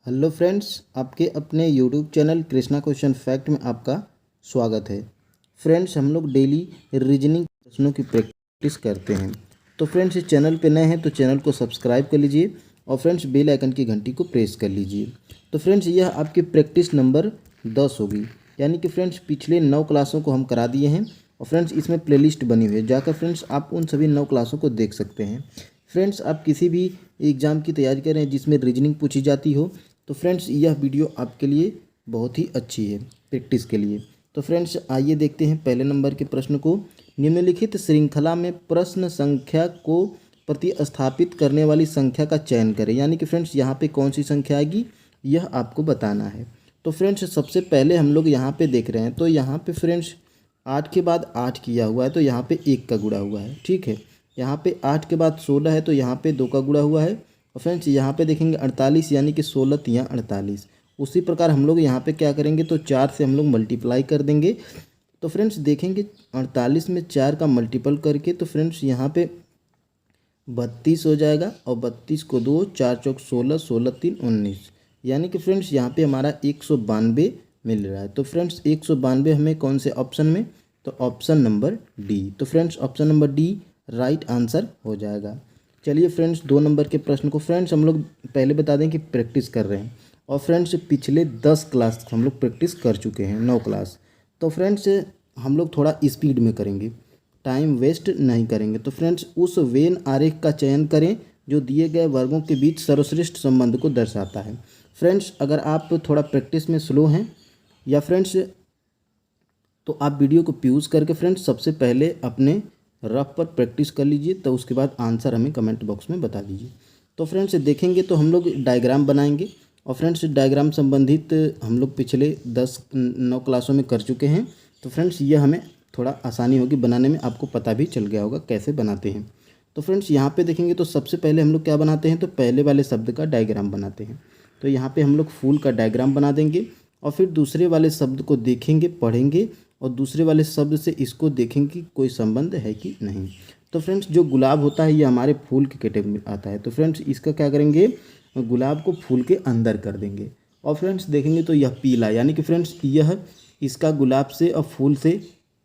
Hello friends, आपके अपने YouTube channel Krishna question fact में आपका स्वागत है। फ्रेंड्स, हम लोग डेली रीजनिंग प्रश्नों की प्रैक्टिस करते हैं। तो फ्रेंड्स, इस चैनल पे नए हैं तो चैनल को सब्सक्राइब कर लीजिए और फ्रेंड्स बेल आइकन की घंटी को प्रेस कर लीजिए। तो फ्रेंड्स, यह आपकी प्रैक्टिस नंबर 10 होगी, यानी कि फ्रेंड्स पिछले 9 क्लासों को हम करा दिए हैं और फ्रेंड्स इसमें प्लेलिस्ट बनी हुई है, जाकर फ्रेंड्स आप उन सभी 9 क्लासों को देख सकते हैं। फ्रेंड्स, आप किसी भी एग्ज़ाम की तैयारी कर रहे हैं जिसमें रीजनिंग पूछी जाती हो तो फ्रेंड्स यह वीडियो आपके लिए बहुत ही अच्छी है प्रैक्टिस के लिए। तो फ्रेंड्स आइए देखते हैं पहले नंबर के प्रश्न को। निम्नलिखित श्रृंखला में प्रश्न संख्या को प्रतिस्थापित करने वाली संख्या का चयन करें, यानी कि फ्रेंड्स यहाँ पे कौन सी संख्या आएगी यह आपको बताना है। तो फ्रेंड्स सबसे पहले हम लोग यहाँ पे देख रहे हैं, तो यहाँ पे फ्रेंड्स 8 के बाद 8 किया हुआ है तो यहाँ पे 1 का गुणा हुआ है, ठीक है। यहाँ पे 8 के बाद 16 है तो यहाँ पे 2 का गुणा हुआ है। और फ्रेंड्स यहाँ पे देखेंगे 48, यानी कि 16 तियाँ 48। उसी प्रकार हम लोग यहाँ पे क्या करेंगे तो 4 से हम लोग मल्टीप्लाई कर देंगे। तो फ्रेंड्स देखेंगे 48 में 4 का मल्टीपल करके तो फ्रेंड्स यहाँ पे 32 हो जाएगा और 32 को 2, 4 चौक 16, 16 3 19, यानी कि फ्रेंड्स यहाँ पे हमारा 192 मिल रहा है। तो फ्रेंड्स 192 हमें कौन से ऑप्शन में, तो ऑप्शन नंबर डी। तो friends option number D right answer हो जाएगा। चलिए फ्रेंड्स 2 नंबर के प्रश्न को फ्रेंड्स हम लोग पहले बता दें कि प्रैक्टिस कर रहे हैं और फ्रेंड्स पिछले 10 क्लास हम लोग प्रैक्टिस कर चुके हैं, 9 क्लास। तो फ्रेंड्स हम लोग थोड़ा स्पीड में करेंगे, टाइम वेस्ट नहीं करेंगे। तो फ्रेंड्स उस वेन आरेख का चयन करें जो दिए गए वर्गों के बीच सर्वश्रेष्ठ संबंध को दर्शाता है। फ्रेंड्स अगर आप थोड़ा प्रैक्टिस में स्लो हैं या फ्रेंड्स तो आप वीडियो को पॉज करके फ्रेंड्स सबसे पहले अपने रफ पर प्रैक्टिस कर लीजिए, तो उसके बाद आंसर हमें कमेंट बॉक्स में बता दीजिए। तो फ्रेंड्स देखेंगे तो हम लोग डायग्राम बनाएंगे और फ्रेंड्स डायग्राम संबंधित हम लोग पिछले 9 क्लासों में कर चुके हैं। तो फ्रेंड्स ये हमें थोड़ा आसानी होगी बनाने में, आपको पता भी चल गया होगा कैसे बनाते हैं। तो फ्रेंड्स यहाँ पे देखेंगे तो सबसे पहले हम लोग क्या बनाते हैं, तो पहले वाले शब्द का डायग्राम बनाते हैं। तो यहाँ पे हम लोग फूल का डायग्राम बना देंगे और फिर दूसरे वाले शब्द को देखेंगे, पढ़ेंगे और दूसरे वाले शब्द से इसको देखेंगे कि कोई संबंध है कि नहीं। तो फ्रेंड्स जो गुलाब होता है ये हमारे फूल की कैटेगरी में आता है, तो फ्रेंड्स इसका क्या करेंगे, गुलाब को फूल के अंदर कर देंगे। और फ्रेंड्स देखेंगे तो यह पीला, यानी कि फ्रेंड्स यह इसका गुलाब से और फूल से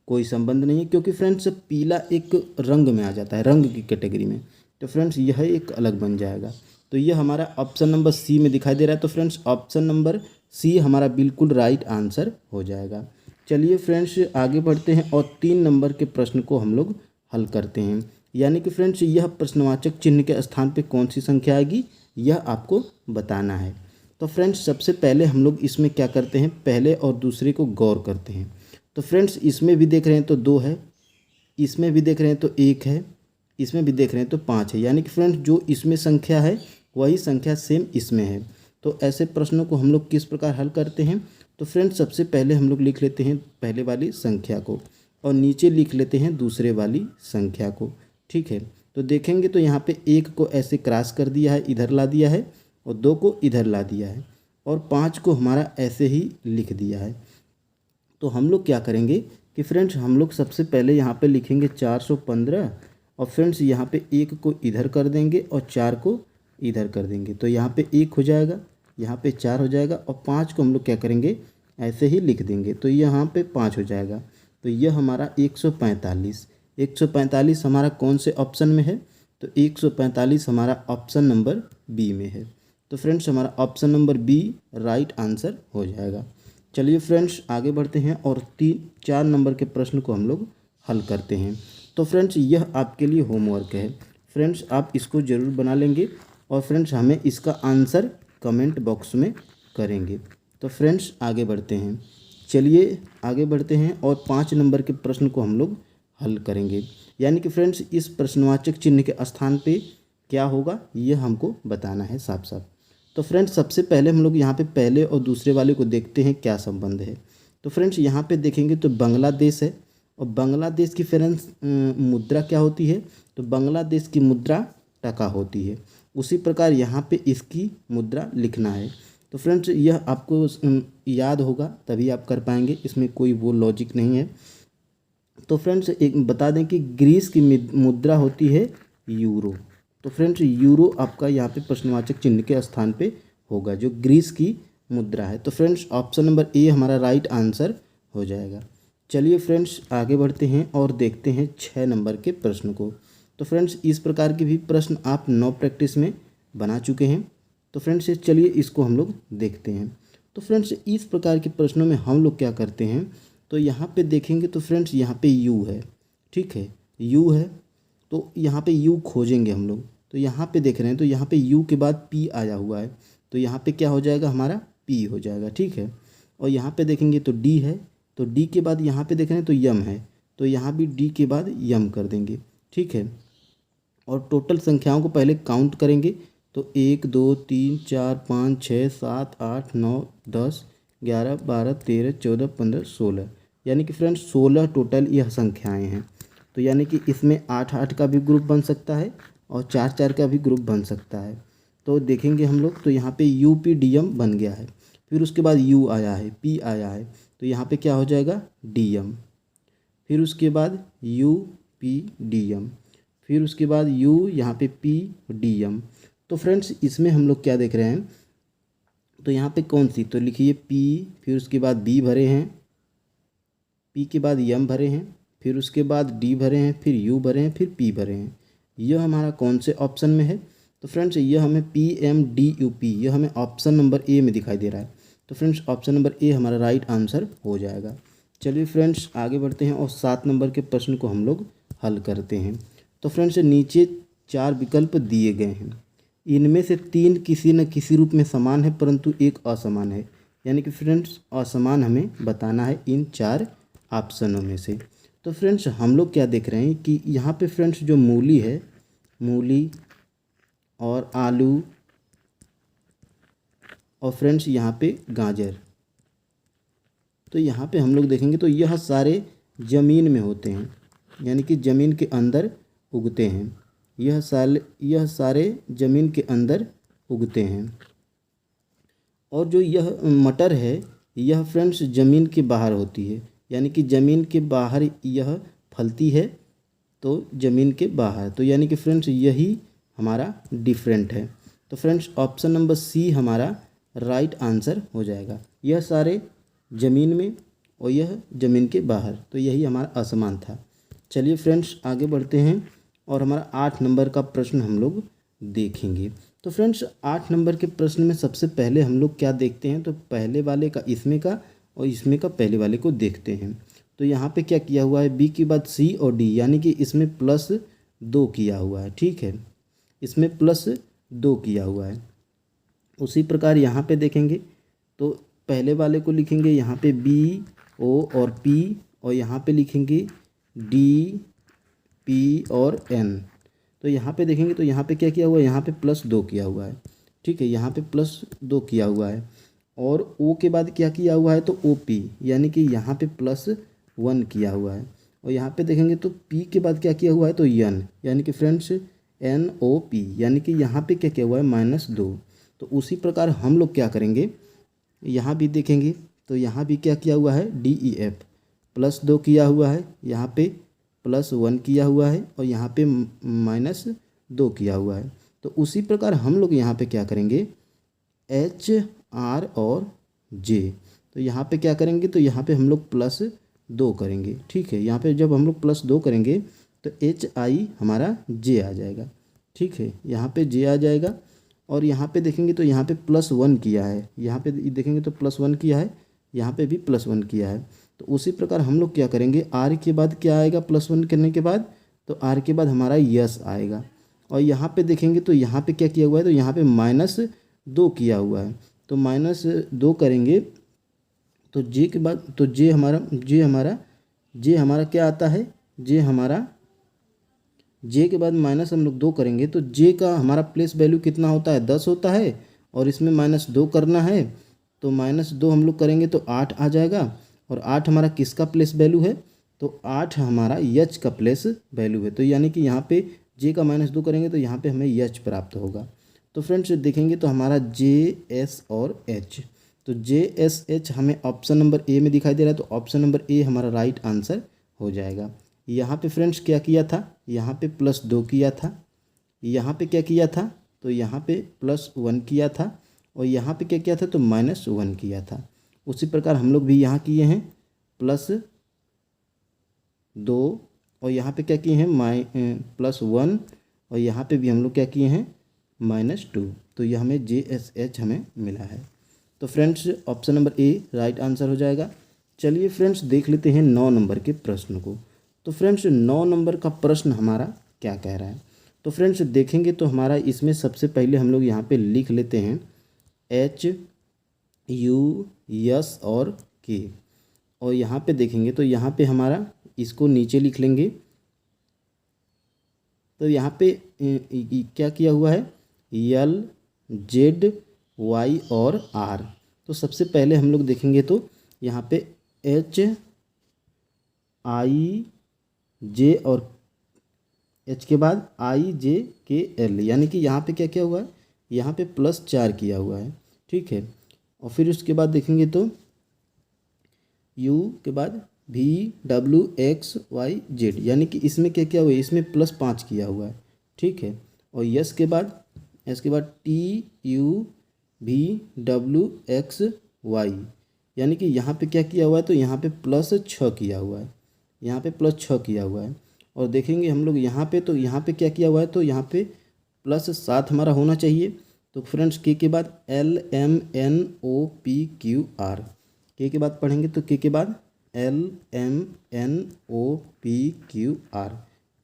कोई संबंध नहीं है, क्योंकि फ्रेंड्स पीला एक रंग में आ जाता है, रंग की कैटेगरी में। तो फ्रेंड्स यह एक अलग बन जाएगा। तो यह हमारा ऑप्शन नंबर सी में दिखाई दे रहा है। तो फ्रेंड्स ऑप्शन नंबर सी हमारा बिल्कुल राइट आंसर हो जाएगा। चलिए फ्रेंड्स आगे बढ़ते हैं और 3 नंबर के प्रश्न को हम लोग हल करते हैं, यानी कि फ्रेंड्स यह प्रश्नवाचक चिन्ह के स्थान पे कौन सी संख्या आएगी यह आपको बताना है। तो फ्रेंड्स सबसे पहले हम लोग इसमें क्या करते हैं, पहले और दूसरे को गौर करते हैं। तो फ्रेंड्स इसमें भी देख रहे हैं तो 2 है, इसमें भी देख रहे हैं तो 1 है, इसमें भी देख रहे हैं तो 5 है, यानी कि फ्रेंड्स जो इसमें संख्या है वही संख्या सेम इसमें है। तो ऐसे प्रश्नों को हम लोग किस प्रकार हल करते हैं, तो फ्रेंड्स सबसे पहले हम लोग लिख लेते हैं पहले वाली संख्या को और नीचे लिख लेते हैं दूसरे वाली संख्या को, ठीक है। तो देखेंगे तो यहाँ पे 1 को ऐसे क्रॉस कर दिया है, इधर ला दिया है और 2 को इधर ला दिया है और 5 को हमारा ऐसे ही लिख दिया है। तो हम लोग क्या करेंगे कि फ्रेंड्स हम लोग सबसे पहले यहाँ पे लिखेंगे 415 और फ्रेंड्स यहाँ पे 1 को इधर कर देंगे और 4 को इधर कर देंगे। तो यहाँ पे 1 हो जाएगा, यहाँ पे 4 हो जाएगा और 5 को हम लोग क्या करेंगे ऐसे ही लिख देंगे, तो यहाँ पे 5 हो जाएगा। तो यह हमारा 145, 145 हमारा कौन से ऑप्शन में है, तो 145 हमारा ऑप्शन नंबर बी में है। तो फ्रेंड्स हमारा option number B right answer हो जाएगा। चलिए फ्रेंड्स आगे बढ़ते हैं और 4 नंबर के प्रश्न को हम लोग हल करते हैं। तो फ्रेंड्स यह आपके लिए होमवर्क है, फ्रेंड्स आप इसको ज़रूर बना लेंगे और फ्रेंड्स हमें इसका आंसर कमेंट बॉक्स में करेंगे। तो फ्रेंड्स आगे बढ़ते हैं, चलिए आगे बढ़ते हैं और 5 नंबर के प्रश्न को हम लोग हल करेंगे, यानी कि फ्रेंड्स इस प्रश्नवाचक चिन्ह के स्थान पे क्या होगा यह हमको बताना है साफ साफ। तो फ्रेंड्स सबसे पहले हम लोग यहाँ पे पहले और दूसरे वाले को देखते हैं क्या संबंध है। तो फ्रेंड्स यहाँ पे देखेंगे तो बांग्लादेश है और बांग्लादेश की फ्रेंड्स मुद्रा क्या होती है, तो बांग्लादेश की मुद्रा टका होती है। उसी प्रकार यहाँ पे इसकी मुद्रा लिखना है। तो फ्रेंड्स यह आपको याद होगा तभी आप कर पाएंगे, इसमें कोई वो लॉजिक नहीं है। तो फ्रेंड्स एक बता दें कि ग्रीस की मुद्रा होती है यूरो। तो फ्रेंड्स यूरो आपका यहाँ पे प्रश्नवाचक चिन्ह के स्थान पे होगा, जो ग्रीस की मुद्रा है। तो फ्रेंड्स ऑप्शन नंबर ए हमारा राइट आंसर हो जाएगा। चलिए फ्रेंड्स आगे बढ़ते हैं और देखते हैं 6 नंबर के प्रश्न को। तो फ्रेंड्स इस प्रकार के भी प्रश्न आप 9 प्रैक्टिस में बना चुके हैं। तो फ्रेंड्स चलिए इसको हम लोग देखते हैं। तो फ्रेंड्स इस प्रकार के प्रश्नों में हम लोग क्या करते हैं, तो यहाँ पे देखेंगे तो फ्रेंड्स यहाँ पे यू है, ठीक है, यू है, तो यहाँ पे यू खोजेंगे हम लोग। तो यहाँ पे देख रहे हैं तो यहाँ पे यू के बाद पी आया हुआ है, तो यहाँ पे क्या हो जाएगा, हमारा पी हो जाएगा, ठीक है। और यहाँ पे देखेंगे तो डी है, तो डी के बाद यहाँ पे देख रहे हैं तो यम है, तो यहाँ भी डी के बाद यम कर देंगे, ठीक है। और टोटल संख्याओं को पहले काउंट करेंगे तो 1 2 3 4 5 6 7 8 9 10 11 12 13 14 15 16, यानी कि फ्रेंड्स 16 टोटल यह संख्याएं हैं। तो यानी कि इसमें 8 8 का भी ग्रुप बन सकता है और 4 4 का भी ग्रुप बन सकता है। तो देखेंगे हम लोग तो यहाँ पे यू पी डी एम बन गया है, फिर उसके बाद यू आया है, पी आया है, तो यहाँ पे क्या हो जाएगा, डी एम, फिर उसके बाद यू पी डी एम, फिर उसके बाद यू यहाँ पे पी डी एम। तो फ्रेंड्स इसमें हम लोग क्या देख रहे हैं, तो यहाँ पे कौन सी, तो लिखिए पी, फिर उसके बाद बी भरे हैं, पी के बाद यम भरे हैं, फिर उसके बाद डी भरे हैं, फिर यू भरे हैं, फिर पी भरे हैं। यह हमारा कौन से ऑप्शन में है, तो फ्रेंड्स यह हमें P M D U P, यह हमें ऑप्शन नंबर ए में दिखाई दे रहा है। तो फ्रेंड्स ऑप्शन नंबर ए हमारा राइट आंसर हो जाएगा। चलिए फ्रेंड्स आगे बढ़ते हैं और 7 नंबर के प्रश्न को हम लोग हल करते हैं। तो फ्रेंड्स नीचे 4 विकल्प दिए गए हैं, इनमें से 3 किसी न किसी रूप में समान है परंतु एक असमान है, यानी कि फ्रेंड्स असमान हमें बताना है इन 4 ऑप्शनों में से। तो फ्रेंड्स हम लोग क्या देख रहे हैं कि यहाँ पे फ्रेंड्स जो मूली है, मूली और आलू और फ्रेंड्स यहाँ पे गाजर, तो यहाँ पे हम लोग देखेंगे तो यह सारे ज़मीन में होते हैं, यानी कि ज़मीन के अंदर उगते हैं, यह सारे ज़मीन के अंदर उगते हैं। और जो यह मटर है यह फ्रेंड्स ज़मीन के बाहर होती है, यानी कि ज़मीन के बाहर यह फलती है, तो ज़मीन के बाहर, तो यानी कि फ्रेंड्स यही हमारा डिफरेंट है। तो फ्रेंड्स ऑप्शन नंबर सी हमारा राइट आंसर हो जाएगा। यह सारे ज़मीन में और यह ज़मीन के बाहर, तो यही हमारा असमान था। चलिए फ्रेंड्स आगे बढ़ते हैं और हमारा 8 नंबर का प्रश्न हम लोग देखेंगे। तो फ्रेंड्स 8 नंबर के प्रश्न में सबसे पहले हम लोग क्या देखते हैं, तो पहले वाले का इसमें का और इसमें का पहले वाले को देखते हैं। तो यहाँ पे क्या किया हुआ है, बी के बाद सी और डी, यानी कि इसमें +2 किया हुआ है, ठीक है, इसमें +2 किया हुआ है। उसी प्रकार यहाँ पे देखेंगे तो पहले वाले को लिखेंगे यहाँ पे बी ओ और पी, और यहाँ पे लिखेंगे डी पी और एन। तो यहाँ पे देखेंगे तो यहाँ पे क्या किया हुआ है, यहाँ पे +2 किया हुआ है, ठीक है, यहाँ पे +2 किया हुआ है। और ओ के बाद क्या किया हुआ है, तो ओ पी, यानी कि यहाँ पे +1 किया हुआ है। और यहाँ पे देखेंगे तो पी के बाद क्या किया हुआ है, तो एन, यानी कि फ्रेंड्स एन ओ पी, यानी कि यहाँ पे क्या किया हुआ है, -2। तो उसी प्रकार हम लोग क्या करेंगे, यहाँ भी देखेंगे तो यहाँ भी क्या किया हुआ है, डी ई एफ, +2 किया हुआ है, यहाँ पे +1 किया हुआ है, और यहाँ पे -2 किया हुआ है। तो उसी प्रकार हम लोग यहाँ पे क्या करेंगे, एच आर और जे, तो यहाँ पे क्या करेंगे, तो यहाँ पे हम लोग +2 करेंगे, ठीक है। यहाँ पे जब हम लोग +2 करेंगे तो एच आई हमारा जे आ जाएगा, ठीक है, यहाँ पे जे आ जाएगा। और यहाँ पे देखेंगे तो यहाँ पे +1 किया है, यहाँ पे देखेंगे तो +1 किया है, यहाँ पे भी +1 किया है। तो उसी प्रकार हम लोग क्या करेंगे, आर के बाद क्या आएगा, +1 करने के बाद, तो आर के बाद हमारा यस आएगा। और यहाँ पे देखेंगे तो यहाँ पे क्या किया हुआ है, तो यहाँ पे -2 किया हुआ है, तो -2 करेंगे तो जे के बाद, तो जे हमारा क्या आता है, जे के बाद माइनस हम लोग 2 करेंगे तो जे का हमारा प्लेस वैल्यू कितना होता है, 10 होता है, और इसमें -2 करना है, तो -2 हम लोग करेंगे तो 8 आ जाएगा। और 8 हमारा किसका प्लेस वैल्यू है, तो 8 हमारा यच का प्लेस वैल्यू है। तो यानी कि यहाँ पे जे का -2 करेंगे तो यहाँ पे हमें यच प्राप्त होगा। तो फ्रेंड्स देखेंगे तो हमारा जे एस और एच, तो जे एस एच हमें ऑप्शन नंबर ए में दिखाई दे रहा है, तो ऑप्शन नंबर ए हमारा राइट आंसर हो जाएगा। यहाँ पे फ्रेंड्स क्या किया था, यहाँ पे +2 किया था, यहाँ पे क्या किया था, तो यहाँ पे +1 किया था, और यहाँ पे क्या किया था, तो -1 किया था। उसी प्रकार हम लोग भी यहाँ किए हैं +2, और यहाँ पे क्या किए हैं +1, और यहाँ पे भी हम लोग क्या किए हैं -2। तो ये हमें JSH हमें मिला है। तो friends option number A right answer हो जाएगा। चलिए फ्रेंड्स देख लेते हैं 9 नंबर के प्रश्न को। तो फ्रेंड्स 9 नंबर का प्रश्न हमारा क्या कह रहा है। तो फ्रेंड्स देखेंगे तो हमारा इसमें सबसे पहले हम लोग यहाँ पे लिख लेते हैं HUS और K, और यहाँ पे देखेंगे तो यहाँ पे हमारा इसको नीचे लिख लेंगे। तो यहाँ पे क्या किया हुआ है LZY और R। तो सबसे पहले हम लोग देखेंगे तो यहाँ पे HIJ और H के बाद IJKL, यानी कि यहाँ पे क्या किया हुआ है, यहाँ पे +4 किया हुआ है, ठीक है। और फिर उसके बाद देखेंगे तो U के बाद VWXYZ, यानी कि इसमें क्या किया हुआ है, इसमें +5 किया हुआ है, ठीक है। और S के बाद TUVWXY, यानी कि यहाँ पे क्या किया हुआ है, तो यहाँ पे +6 किया हुआ है, यहाँ पे +6 किया हुआ है। और देखेंगे हम लोग यहाँ पे, तो यहाँ पे क्या किया हुआ है, तो यहाँ पे +7 हमारा होना चाहिए। तो फ्रेंड्स के बाद LMNOPQR, के बाद पढ़ेंगे तो के बाद LMNOPQR,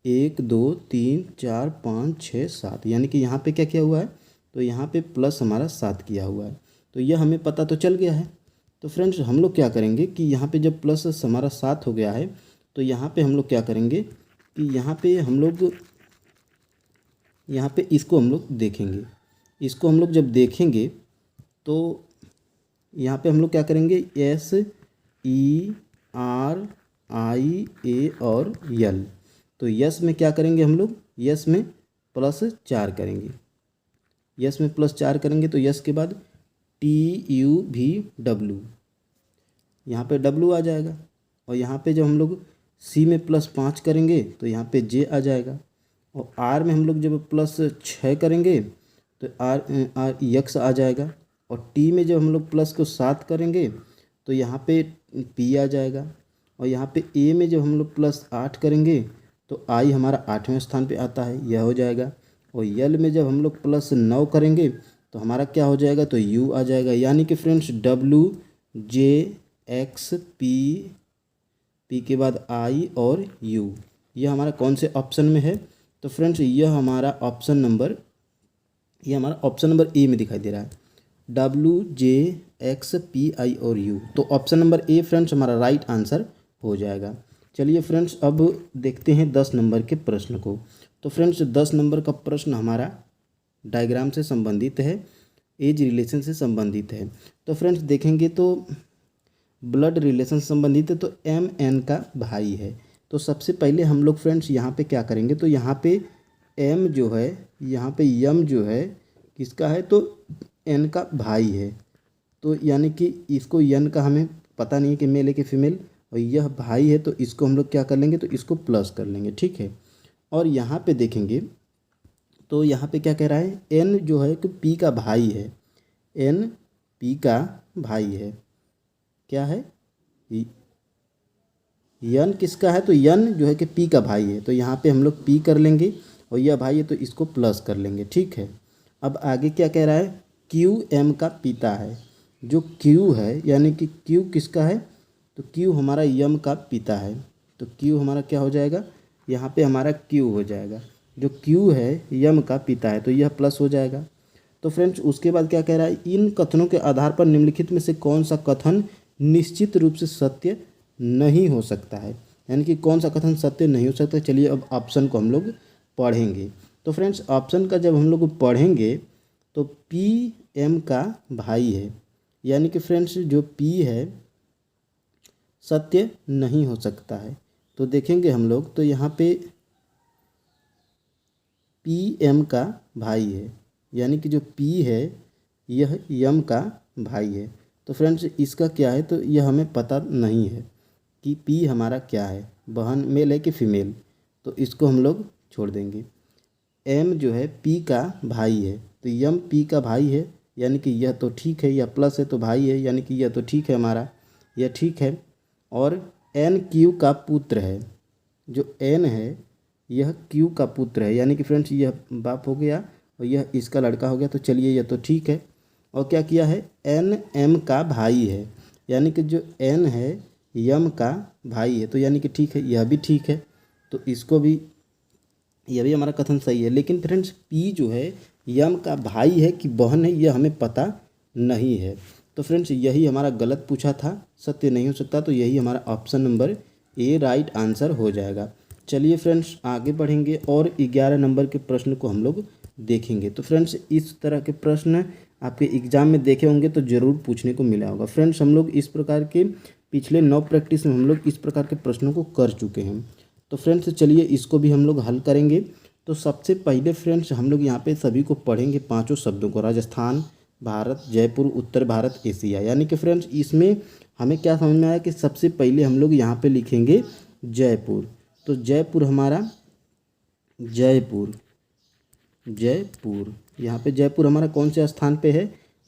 1 2 3 4 5 6 7, यानी कि यहाँ पे क्या किया हुआ है, तो यहाँ पे प्लस हमारा 7 किया हुआ है। तो यह हमें पता तो चल गया है। तो फ्रेंड्स हम लोग क्या करेंगे कि यहाँ पे जब प्लस हमारा 7 हो गया है, तो यहाँ पे हम लोग क्या करेंगे कि यहाँ पे इसको हम लोग देखेंगे। इसको हम लोग जब देखेंगे तो यहाँ पे हम लोग क्या करेंगे SERIA और यल। तो यस में क्या करेंगे हम लोग, यस में +4 करेंगे, यस में +4 करेंगे। तो यस के बाद TUVW, यहाँ पे W आ जाएगा। और यहाँ पे जब हम लोग C में +5 करेंगे तो यहाँ पे J आ जाएगा। और R में हम लोग जब +6 करेंगे तो R X आ जाएगा। और T में जब हम लोग प्लस को 7 करेंगे तो यहाँ पे P आ जाएगा। और यहाँ पे A में जब हम लोग +8 करेंगे तो I हमारा 8वें स्थान पे आता है, यह हो जाएगा। और यल में जब हम लोग +9 करेंगे तो हमारा क्या हो जाएगा, तो U आ जाएगा। यानी कि फ्रेंड्स WJXP, P के बाद I और U, यह हमारा कौन से ऑप्शन में है, तो फ्रेंड्स यह हमारा ऑप्शन नंबर ए में दिखाई दे रहा है, WJXPI और U। तो ऑप्शन नंबर ए फ्रेंड्स हमारा राइट आंसर हो जाएगा। चलिए फ्रेंड्स अब देखते हैं 10 नंबर के प्रश्न को। तो फ्रेंड्स 10 नंबर का प्रश्न हमारा डायग्राम से संबंधित है, एज रिलेशन से संबंधित है। तो फ्रेंड्स देखेंगे तो ब्लड रिलेशन संबंधित है, तो MN का भाई है। तो सबसे पहले हम लोग फ्रेंड्स यहाँ पे क्या करेंगे, तो यहाँ पे M जो है, यहाँ पे M जो है किसका है, तो N का भाई है। तो यानी कि इसको N का हमें पता नहीं है कि मेल है कि फीमेल, और यह भाई है, तो इसको हम लोग क्या कर लेंगे, तो इसको प्लस कर लेंगे, ठीक है। और यहाँ पे देखेंगे तो यहाँ पे क्या कह रहा है, N जो है कि P का भाई है, N P का भाई है, क्या है यन किसका है, तो यन जो है कि P का भाई है। तो यहाँ पे हम लोग P कर लेंगे, और यह भाई है तो इसको प्लस कर लेंगे, ठीक है। अब आगे क्या कह रहा है, Q M का पिता है। जो Q है यानी कि Q किसका है, तो Q हमारा M का पिता है। तो Q हमारा क्या हो जाएगा, यहाँ पे हमारा Q हो जाएगा। जो Q है M का पिता है, तो यह प्लस हो जाएगा। तो फ्रेंड्स उसके बाद क्या कह रहा है, इन कथनों के आधार पर निम्नलिखित में से कौन सा कथन निश्चित रूप से सत्य नहीं हो सकता है, यानी कि कौन सा कथन सत्य नहीं हो सकता। चलिए अब ऑप्शन को हम लोग पढ़ेंगे। तो फ्रेंड्स ऑप्शन का जब हम लोग पढ़ेंगे तो P M का भाई है, यानी कि फ्रेंड्स जो P है सत्य नहीं हो सकता है। तो देखेंगे हम लोग तो यहाँ पे P M का भाई है, यानी कि जो P है यह M का भाई है। तो फ्रेंड्स इसका क्या है, तो यह हमें पता नहीं है कि P हमारा क्या है, बहन मेल है कि फीमेल, तो इसको हम लोग छोड़ देंगे। M जो है P का भाई है, तो M P का भाई है, यानी कि यह तो ठीक है, यह प्लस है तो भाई है, यानी कि यह तो ठीक है हमारा, यह ठीक है। और एन क्यू का पुत्र है, जो एन है यह क्यू का पुत्र है, यानी कि फ्रेंड्स यह बाप हो गया और यह इसका लड़का हो गया, तो चलिए यह तो ठीक है। और क्या किया है, एन एम का भाई है, यानी कि जो एन है यम का भाई है, तो यानी कि ठीक है, यह भी ठीक है, तो इसको भी, यह भी हमारा कथन सही है। लेकिन फ्रेंड्स पी जो है यम का भाई है कि बहन है, यह हमें पता नहीं है, तो फ्रेंड्स यही हमारा गलत पूछा था, सत्य नहीं हो सकता, तो यही हमारा option number A right answer हो जाएगा। चलिए फ्रेंड्स आगे बढ़ेंगे और 11 नंबर के प्रश्न को हम लोग देखेंगे। तो फ्रेंड्स इस तरह के प्रश्न आपके एग्जाम में देखे होंगे तो ज़रूर पूछने को मिला होगा। फ्रेंड्स हम लोग इस प्रकार के पिछले 9 प्रैक्टिस में हम लोग इस प्रकार के प्रश्नों को कर चुके हैं। तो फ्रेंड्स चलिए इसको भी हम लोग हल करेंगे। तो सबसे पहले फ्रेंड्स हम लोग यहाँ पे सभी को पढ़ेंगे 5 शब्दों को, राजस्थान, भारत, जयपुर, उत्तर भारत, एशिया। यानी कि फ्रेंड्स इसमें हमें क्या समझ में आया कि सबसे पहले हम लोग यहाँ पे लिखेंगे जयपुर। तो जयपुर हमारा, जयपुर, जयपुर, यहाँ पे जयपुर हमारा कौन से स्थान पे है,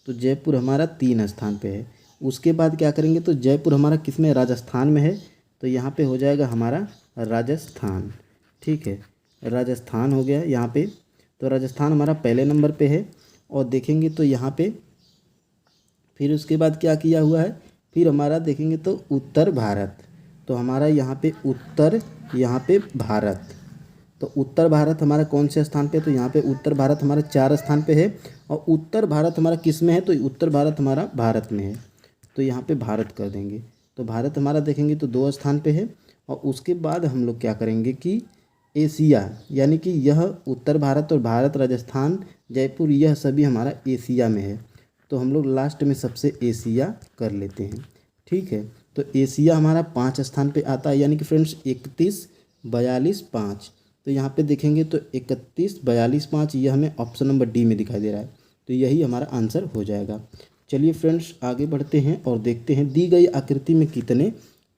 तो जयपुर हमारा 3 स्थान पे है। उसके बाद क्या करेंगे, तो जयपुर हमारा किस में, राजस्थान में है, तो यहाँ पे हो जाएगा हमारा राजस्थान। ठीक है, राजस्थान हो गया यहाँ पे, तो राजस्थान हमारा पहले नंबर पे है। और देखेंगे तो यहाँ पे फिर उसके बाद क्या किया हुआ है, फिर हमारा देखेंगे तो उत्तर भारत, तो हमारा यहाँ पे उत्तर, यहाँ पे भारत, तो उत्तर भारत हमारा कौन से स्थान पे, तो यहाँ पे उत्तर भारत हमारा 4 स्थान पे है। और उत्तर भारत हमारा किस में है, तो उत्तर भारत हमारा भारत में है, तो यहाँ पे भारत कर देंगे। तो भारत हमारा देखेंगे तो 2 स्थान पे है। और उसके बाद हम लोग क्या करेंगे कि एशिया, यानी कि यह उत्तर भारत और भारत, राजस्थान, जयपुर, यह सभी हमारा एशिया में है, तो हम लोग लास्ट में सबसे एशिया कर लेते हैं। ठीक है, तो एशिया हमारा 5 स्थान पे आता है, यानी कि फ्रेंड्स 31, 42, 5, तो यहाँ पे देखेंगे तो 31, 42, 5, यह हमें ऑप्शन नंबर डी में दिखाई दे रहा है, तो यही हमारा आंसर हो जाएगा। चलिए फ्रेंड्स आगे बढ़ते हैं और देखते हैं दी गई आकृति में कितने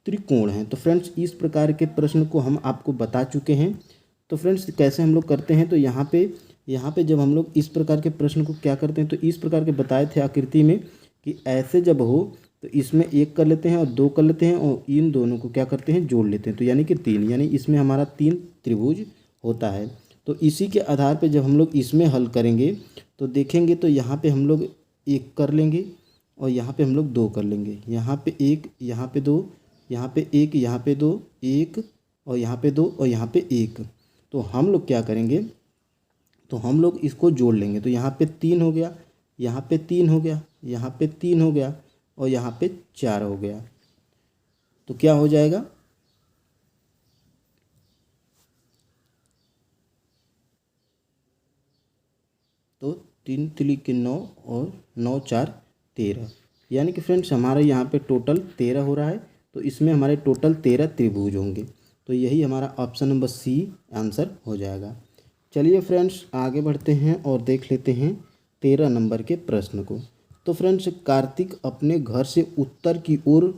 त्रिकोण हैं। तो फ्रेंड्स इस प्रकार के प्रश्न को हम आपको बता चुके हैं। तो फ्रेंड्स कैसे हम लोग करते हैं, तो यहाँ पे जब हम लोग इस प्रकार के प्रश्न को क्या करते हैं, तो इस प्रकार के बताए थे आकृति में कि ऐसे जब हो तो इसमें 1 कर लेते हैं और 2 कर लेते हैं और इन दोनों को क्या करते हैं, जोड़ लेते हैं, तो यानी कि 3, यानी इसमें हमारा 3 त्रिभुज होता है। तो इसी के आधार पे जब हम लोग इसमें हल करेंगे तो देखेंगे तो यहाँ पे हम लोग 1 कर लेंगे और यहाँ पे हम लोग 2 कर लेंगे, यहाँ पे 1, यहाँ पे 2, यहाँ पे 1, यहाँ पे 2, 1 और यहाँ पे 2 और यहाँ पे 1। तो हम लोग क्या करेंगे, तो हम लोग इसको जोड़ लेंगे, तो यहाँ पे 3 हो गया, यहाँ पे 3 हो गया, यहाँ पे 3 हो गया और यहाँ पे 4 हो गया, तो क्या हो जाएगा, तो 3 तिली के 9 और 9 4 13, यानी कि फ्रेंड्स हमारे यहाँ पे टोटल 13 हो रहा है, तो इसमें हमारे टोटल 13 त्रिभुज होंगे, तो यही हमारा ऑप्शन नंबर सी आंसर हो जाएगा। चलिए फ्रेंड्स आगे बढ़ते हैं और देख लेते हैं 13 नंबर के प्रश्न को। तो फ्रेंड्स कार्तिक अपने घर से उत्तर की ओर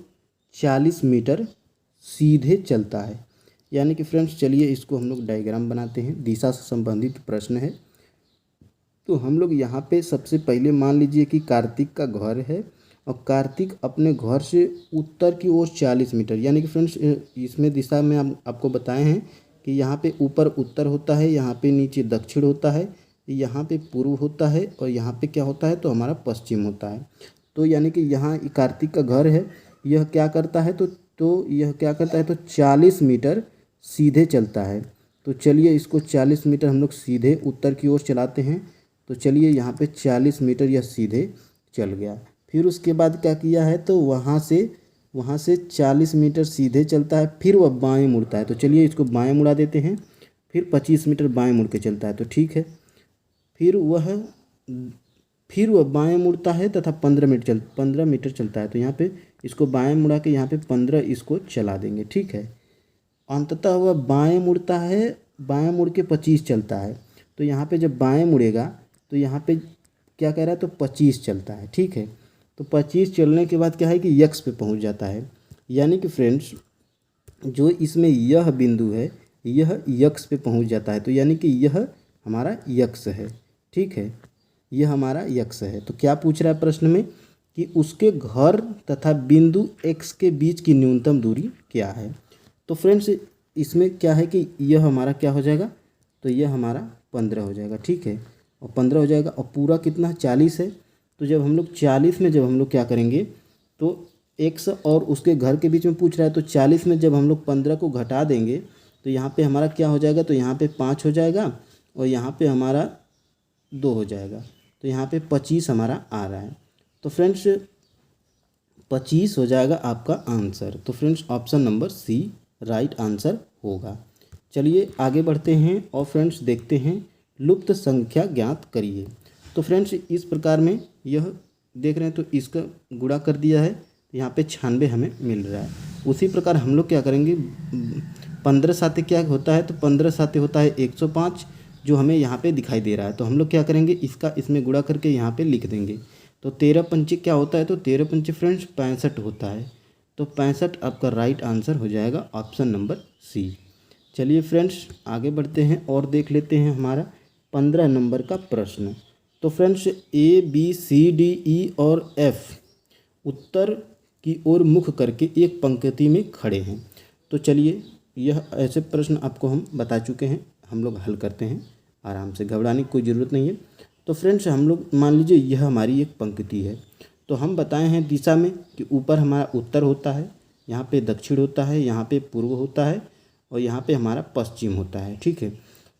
40 मीटर सीधे चलता है, यानी कि फ्रेंड्स चलिए इसको हम लोग डायग्राम बनाते हैं, दिशा से संबंधित प्रश्न है। तो हम लोग यहाँ पे सबसे पहले मान लीजिए कि कार्तिक का घर है और कार्तिक अपने घर से उत्तर की ओर 40 मीटर, यानी कि फ्रेंड्स इसमें दिशा में हम आपको बताए हैं कि यहाँ पे ऊपर उत्तर होता है, यहाँ पे नीचे दक्षिण होता है, यहाँ पे पूर्व होता है और यहाँ पे क्या होता है, तो हमारा पश्चिम होता है। तो यानी कि यहाँ कार्तिक का घर है, यह क्या करता है, तो यह क्या करता है, तो 40 मीटर सीधे चलता है। तो चलिए इसको 40 मीटर हम लोग सीधे उत्तर की ओर चलाते हैं, तो चलिए यहाँ पे 40 मीटर यह सीधे चल गया। फिर उसके बाद क्या किया है, तो वहाँ से 40 मीटर सीधे चलता है, फिर वह बाएं मुड़ता है, तो चलिए इसको बाएं मुड़ा देते हैं, फिर 25 मीटर बाएं मुड़ के चलता है, तो ठीक है। फिर वह बाएं मुड़ता है तथा 15 मीटर चलता है, तो यहाँ पे इसको बाएं मुड़ा के यहाँ पे 15 इसको चला देंगे, ठीक है। अंततः वह बाएं मुड़ता है, बाएं मुड़ के 25 चलता है, तो यहाँ पे जब बाएं मुड़ेगा तो यहाँ पे क्या कह रहा है, तो 25 चलता है, ठीक है। तो 25 चलने के बाद क्या है कि यक्स पे पहुँच जाता है, यानी कि फ्रेंड्स जो इसमें यह बिंदु है यह यक्स पे पहुँच जाता है, तो यानी कि यह हमारा यक्स है, ठीक है। यह हमारा यक्ष है। तो क्या पूछ रहा है प्रश्न में कि उसके घर तथा बिंदु x के बीच की न्यूनतम दूरी क्या है। तो फ्रेंड्स इसमें क्या है कि यह हमारा क्या हो जाएगा, तो यह हमारा 15 हो जाएगा, ठीक है। और 15 हो जाएगा और पूरा कितना 40 है। तो जब हम लोग 40 में जब हम लोग क्या करेंगे, तो x और उसके घर के बीच में पूछ रहा है, तो 40 में जब हम लोग 15 को घटा देंगे तो यहाँ पे हमारा क्या हो जाएगा, तो यहाँ पे 5 हो जाएगा और यहाँ पे हमारा 2 हो जाएगा। तो यहाँ पे 25 हमारा आ रहा है। तो फ्रेंड्स 25 हो जाएगा आपका आंसर। तो friends option number C right answer होगा। चलिए आगे बढ़ते हैं और फ्रेंड्स देखते हैं लुप्त संख्या ज्ञात करिए। तो फ्रेंड्स इस प्रकार में यह देख रहे हैं, तो इसका गुणा कर दिया है, यहाँ पे 96 हमें मिल रहा है। उसी प्रकार हम लोग क्या करेंगे, 15 साते क्या होता है, तो 15 साते होता है 105 जो हमें यहाँ पे दिखाई दे रहा है। तो हम लोग क्या करेंगे, इसका इसमें गुणा करके यहाँ पे लिख देंगे। तो 13 पंचे क्या होता है, तो 13 पंचे फ्रेंड्स 65 होता है। तो 65 आपका राइट आंसर हो जाएगा ऑप्शन नंबर सी। चलिए फ्रेंड्स आगे बढ़ते हैं और देख लेते हैं हमारा 15 नंबर का प्रश्न। तो friends A B C D E और एफ उत्तर की ओर मुख करके एक पंक्ति में खड़े हैं। तो चलिए यह ऐसे प्रश्न आपको हम बता चुके हैं, हम लोग हल करते हैं आराम से, घबराने की कोई ज़रूरत नहीं है। तो फ्रेंड्स हम लोग मान लीजिए यह हमारी एक पंक्ति है। तो हम बताए हैं दिशा में कि ऊपर हमारा उत्तर होता है, यहाँ पे दक्षिण होता है, यहाँ पे पूर्व होता है और यहाँ पे हमारा पश्चिम होता है, ठीक है।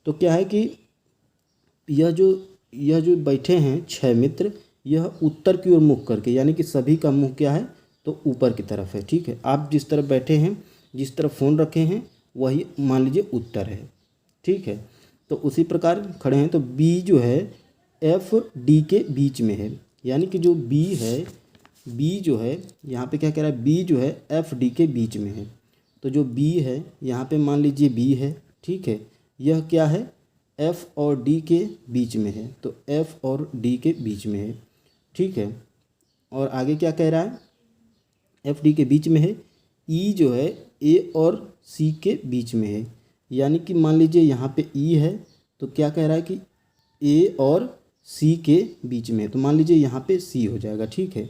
तो क्या है कि यह जो बैठे हैं 6 मित्र, यह उत्तर की ओर मुख करके, यानी कि सभी का मुँह क्या है, तो ऊपर की तरफ है, ठीक है। आप जिस तरफ बैठे हैं, जिस तरफ फ़ोन रखे हैं, वही मान लीजिए उत्तर है, ठीक है। तो उसी प्रकार खड़े हैं। तो बी जो है एफ डी के बीच में है, यानी कि जो बी है, बी जो है यहाँ पे क्या कह रहा है, बी जो है एफ डी के बीच में है। तो जो बी है यहाँ पे मान लीजिए बी है, ठीक है। यह क्या है, एफ और डी के बीच में है। तो एफ और डी के बीच में है, ठीक है। और आगे क्या कह रहा है, एफ डी के बीच में है। ई जो है ए और सी के बीच में है, यानी कि मान लीजिए यहाँ पे ई है, तो क्या कह रहा है कि ए और सी के बीच में है। तो मान लीजिए यहाँ पे सी हो जाएगा, ठीक है,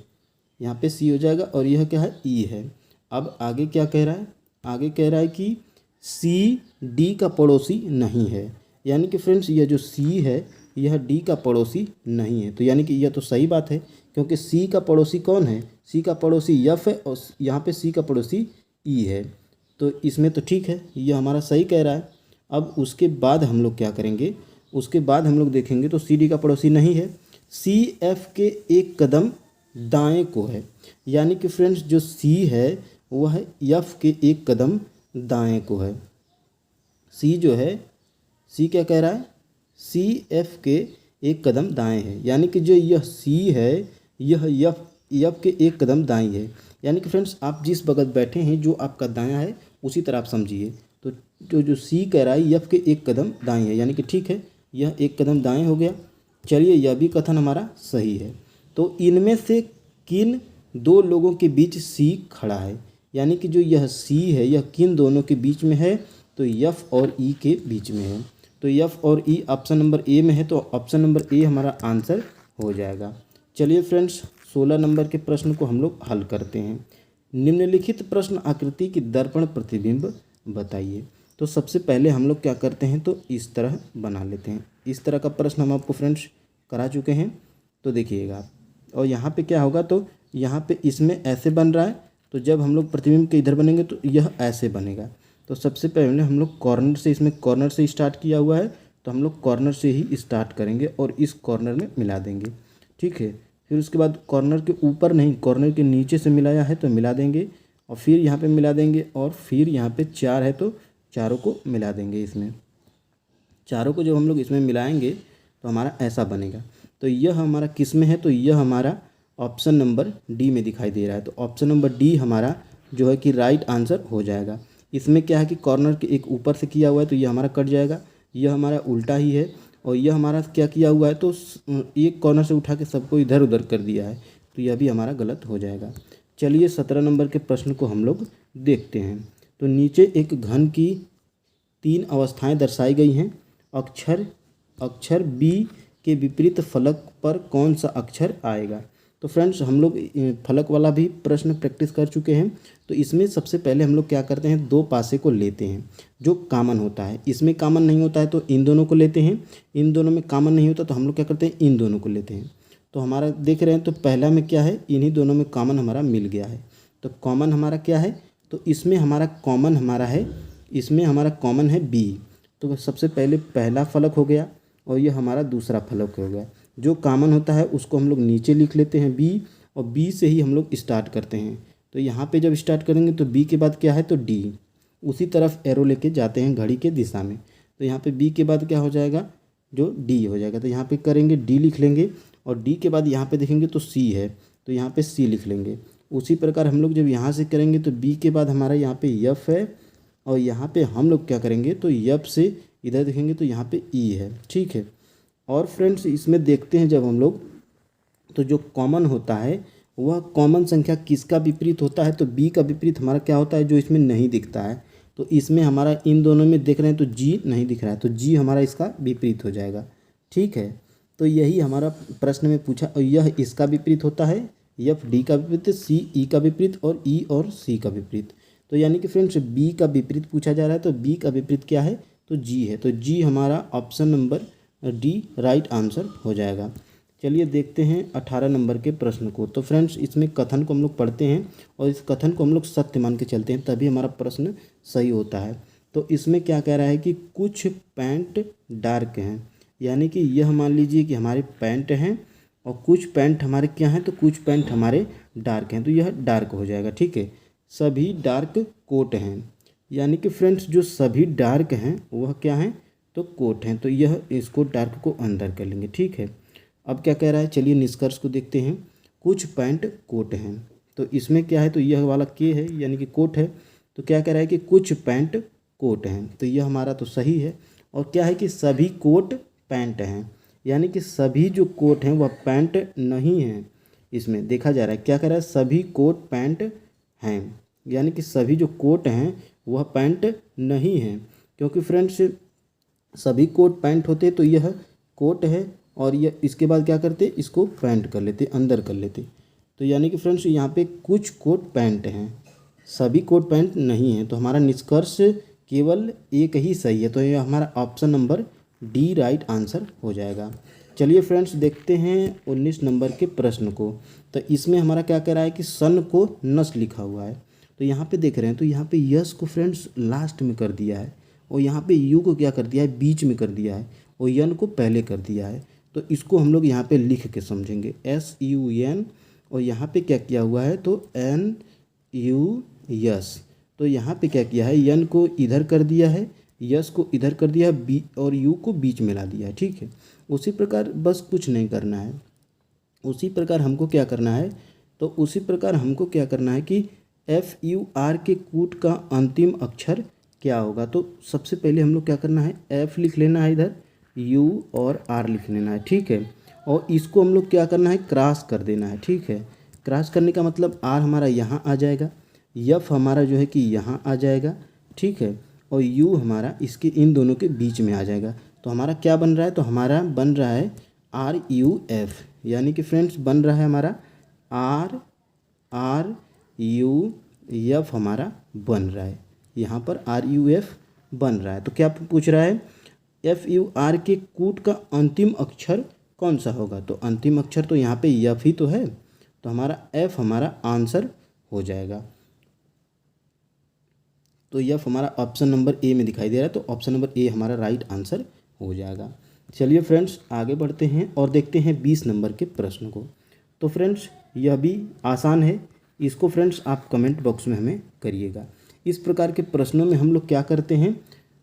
यहाँ पे सी हो जाएगा और यह क्या है, ई है। अब आगे क्या कह रहा है, आगे कह रहा है कि सी डी का पड़ोसी नहीं है, यानी कि फ्रेंड्स यह जो सी है यह डी का पड़ोसी नहीं है। तो यानी कि यह तो सही बात है, क्योंकि सी का पड़ोसी कौन है, सी का पड़ोसी एफ है और यहाँ पे सी का पड़ोसी ई है। तो इसमें तो ठीक है, यह हमारा सही कह रहा है। अब उसके बाद हम लोग क्या करेंगे, उसके बाद हम लोग देखेंगे तो सी डी का पड़ोसी नहीं है, सी एफ के एक कदम दाएं को है, यानी कि फ्रेंड्स जो सी है वह एफ के एक कदम दाएं को है। सी जो है, सी क्या कह रहा है, सी एफ के एक कदम दाएं है, यानी कि जो यह सी है यह एफ के एक कदम दाएं है। यानी कि फ्रेंड्स आप जिस बगल बैठे हैं जो आपका दायां है उसी तरह आप समझिए। तो जो सी कह रहा है एफ के एक कदम दाएं है, यानी कि ठीक है, यह एक कदम दाएं हो गया। चलिए यह भी कथन हमारा सही है। तो इनमें से किन दो लोगों के बीच सी खड़ा है, यानी कि जो यह सी है यह किन दोनों के बीच में है, तो एफ और ई के बीच में है। तो एफ और ई ऑप्शन नंबर ए में है, तो ऑप्शन नंबर ए हमारा आंसर हो जाएगा। चलिए फ्रेंड्स 16 नंबर के प्रश्न को हम लोग हल करते हैं। निम्नलिखित प्रश्न आकृति की दर्पण प्रतिबिंब बताइए। तो सबसे पहले हम लोग क्या करते हैं, तो इस तरह बना लेते हैं। इस तरह का प्रश्न हम आपको फ्रेंड्स करा चुके हैं, तो देखिएगा आप। और यहाँ पे क्या होगा, तो यहाँ पे इसमें ऐसे बन रहा है, तो जब हम लोग प्रतिबिंब के इधर बनेंगे तो यह ऐसे बनेगा। तो सबसे पहले हम लोग कॉर्नर से, इसमें कॉर्नर से स्टार्ट किया हुआ है, तो हम लोग कॉर्नर से ही स्टार्ट करेंगे और इस कॉर्नर में मिला देंगे, ठीक है। फिर उसके बाद कॉर्नर के ऊपर नहीं, कॉर्नर के नीचे से मिलाया है तो मिला देंगे, और फिर यहाँ पे मिला देंगे, और फिर यहाँ पे 4 है तो चारों को मिला देंगे। इसमें चारों को जब हम लोग इसमें मिलाएंगे तो हमारा ऐसा बनेगा। तो यह हमारा किस में है, तो यह हमारा ऑप्शन नंबर डी में दिखाई दे रहा है। तो ऑप्शन नंबर डी हमारा जो है कि राइट आंसर हो जाएगा। इसमें क्या है कि कॉर्नर के एक ऊपर से किया हुआ है तो यह हमारा कट जाएगा, यह हमारा उल्टा ही है, और यह हमारा क्या किया हुआ है, तो एक कॉर्नर से उठा के सबको इधर उधर कर दिया है, तो यह भी हमारा गलत हो जाएगा। चलिए 17 नंबर के प्रश्न को हम लोग देखते हैं। तो नीचे एक घन की 3 अवस्थाएं दर्शाई गई हैं। अक्षर बी के विपरीत फलक पर कौन सा अक्षर आएगा। तो फ्रेंड्स हम लोग फलक वाला भी प्रश्न प्रैक्टिस कर चुके हैं। तो इसमें सबसे पहले हम लोग क्या करते हैं, दो पासे को लेते हैं जो कॉमन होता है। इसमें कॉमन नहीं होता है तो इन दोनों को लेते हैं, इन दोनों में कॉमन नहीं होता तो हम लोग क्या करते हैं, इन दोनों को लेते हैं। तो हमारा देख रहे हैं तो पहला में क्या है, इन्हीं दोनों में कॉमन हमारा मिल गया है। तो कॉमन हमारा क्या है, तो इसमें हमारा कॉमन हमारा है, इसमें हमारा कॉमन है बी। तो सबसे पहले पहला फलक हो गया और ये हमारा दूसरा फलक हो गया। जो कॉमन होता है उसको हम लोग नीचे लिख लेते हैं बी, और बी से ही हम लोग स्टार्ट करते हैं। तो यहाँ पे जब स्टार्ट करेंगे तो बी के बाद क्या है, तो डी। उसी तरफ एरो लेके जाते हैं घड़ी के दिशा में। तो यहाँ पे बी के बाद क्या हो जाएगा, जो डी हो जाएगा। तो यहाँ पे करेंगे डी लिख लेंगे, और डी के बाद यहाँ पे देखेंगे तो सी है, तो यहाँ पे सी लिख लेंगे। उसी प्रकार हम लोग जब यहाँ से करेंगे तो बी के बाद हमारा यहाँ पे यफ है, और यहाँ पे हम लोग क्या करेंगे, तो यफ से इधर देखेंगे तो यहाँ पे ई है। ठीक है। और फ्रेंड्स इसमें देखते हैं जब हम लोग, तो जो कॉमन होता है वह कॉमन संख्या किसका विपरीत होता है, तो बी का विपरीत हमारा क्या होता है, जो इसमें नहीं दिखता है। तो इसमें हमारा इन दोनों में देख रहे हैं तो जी नहीं दिख रहा है, तो जी हमारा इसका विपरीत हो जाएगा। ठीक है। तो यही हमारा प्रश्न में पूछा, और यह इसका विपरीत होता है, एफ डी का विपरीत, सी ई का विपरीत, और ई और सी का विपरीत। तो यानी कि फ्रेंड्स बी का विपरीत पूछा जा रहा है, तो बी का विपरीत क्या है, तो जी है। तो जी हमारा option number D right answer हो जाएगा। चलिए देखते हैं 18 नंबर के प्रश्न को। तो फ्रेंड्स इसमें कथन को हम लोग पढ़ते हैं, और इस कथन को हम लोग सत्य मान के चलते हैं, तभी हमारा प्रश्न सही होता है। तो इसमें क्या कह रहा है कि कुछ पैंट डार्क हैं, यानी कि यह मान लीजिए कि हमारे पैंट हैं, और कुछ पैंट हमारे क्या हैं, तो कुछ पैंट हमारे डार्क हैं, तो यह डार्क हो जाएगा। ठीक है। सभी डार्क कोट हैं, यानी कि फ्रेंड्स जो सभी डार्क हैं वह क्या हैं, तो कोट हैं। तो यह इसको डार्क को अंदर कर लेंगे। ठीक है। अब क्या कह रहा है, चलिए निष्कर्ष को देखते हैं। कुछ पैंट कोट हैं, तो इसमें क्या है, तो यह वाला के है यानी कि कोट है। तो क्या कह रहा है कि कुछ पैंट कोट हैं, तो यह हमारा तो सही है। और क्या है कि सभी कोट पैंट हैं, यानी कि सभी जो कोट हैं वह पैंट नहीं हैं। इसमें देखा जा रहा है क्या कह रहा है, सभी कोट पैंट हैं, यानी कि सभी जो कोट हैं वह पैंट नहीं हैं। क्योंकि फ्रेंड्स सभी कोट पैंट होते तो यह कोट है, और यह इसके बाद क्या करते, इसको पैंट कर लेते, अंदर कर लेते। तो यानी कि फ्रेंड्स यहाँ पे कुछ कोट पैंट हैं, सभी कोट पैंट नहीं हैं। तो हमारा निष्कर्ष केवल एक ही सही है, तो यह हमारा option number D right answer हो जाएगा। चलिए फ्रेंड्स देखते हैं 19 नंबर के प्रश्न को। तो इसमें हमारा क्या कह रहा है कि सन को नस लिखा हुआ है। तो यहाँ पे देख रहे हैं, तो यहाँ पे यस को फ्रेंड्स लास्ट में कर दिया है, और यहाँ पे यू को क्या कर दिया है, बीच में कर दिया है, और यन को पहले कर दिया है। तो इसको हम लोग यहाँ पे लिख के समझेंगे, एस यू एन, और यहाँ पे क्या किया हुआ है, तो एन यू यस। तो यहाँ पे क्या किया है, यन को इधर कर दिया है, यस को इधर कर दिया है, बी और यू को बीच में ला दिया है। ठीक है। उसी प्रकार बस कुछ नहीं करना है, उसी प्रकार हमको क्या करना है, तो उसी प्रकार हमको क्या करना है कि एफ यू आर के कूट का अंतिम अक्षर क्या होगा। तो सबसे पहले हम लोग क्या करना है, एफ लिख लेना है, इधर यू और आर लिख लेना है। ठीक है। और इसको हम लोग क्या करना है, क्रॉस कर देना है। ठीक है। क्रॉस करने का मतलब आर हमारा यहाँ आ जाएगा, यफ हमारा जो है कि यहाँ आ जाएगा। ठीक है। और यू हमारा इसके इन दोनों के बीच में आ जाएगा। तो हमारा क्या बन रहा है, तो हमारा बन रहा है आर यू एफ, यानी कि फ्रेंड्स बन रहा है हमारा आर यू एफ हमारा बन रहा है, यहाँ पर आर यू एफ बन रहा है। तो क्या पूछ रहा है, एफ यू आर के कूट का अंतिम अक्षर कौन सा होगा। तो अंतिम अक्षर तो यहाँ पे एफ ही तो है, तो हमारा एफ हमारा आंसर हो जाएगा। तो एफ हमारा ऑप्शन नंबर ए में दिखाई दे रहा है, तो ऑप्शन नंबर ए हमारा राइट आंसर हो जाएगा। चलिए फ्रेंड्स आगे बढ़ते हैं और देखते हैं 20 नंबर के प्रश्न को। तो फ्रेंड्स यह भी आसान है, इसको फ्रेंड्स आप कमेंट बॉक्स में हमें करिएगा। इस प्रकार के प्रश्नों में हम लोग क्या करते हैं,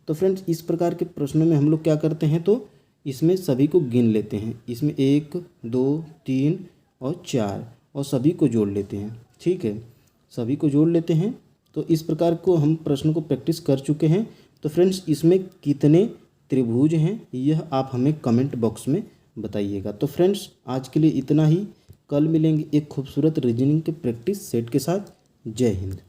तो फ्रेंड्स इस प्रकार के प्रश्नों में हम लोग क्या करते हैं, तो इसमें सभी को गिन लेते हैं। इसमें 1 2 3 और 4, और सभी को जोड़ लेते हैं। ठीक है। सभी को जोड़ लेते हैं। तो इस प्रकार को हम प्रश्न को प्रैक्टिस कर चुके हैं। तो फ्रेंड्स इसमें कितने त्रिभुज हैं यह आप हमें कमेंट बॉक्स में बताइएगा। तो फ्रेंड्स आज के लिए इतना ही, कल मिलेंगे एक खूबसूरत रीजनिंग के प्रैक्टिस सेट के साथ। जय हिंद।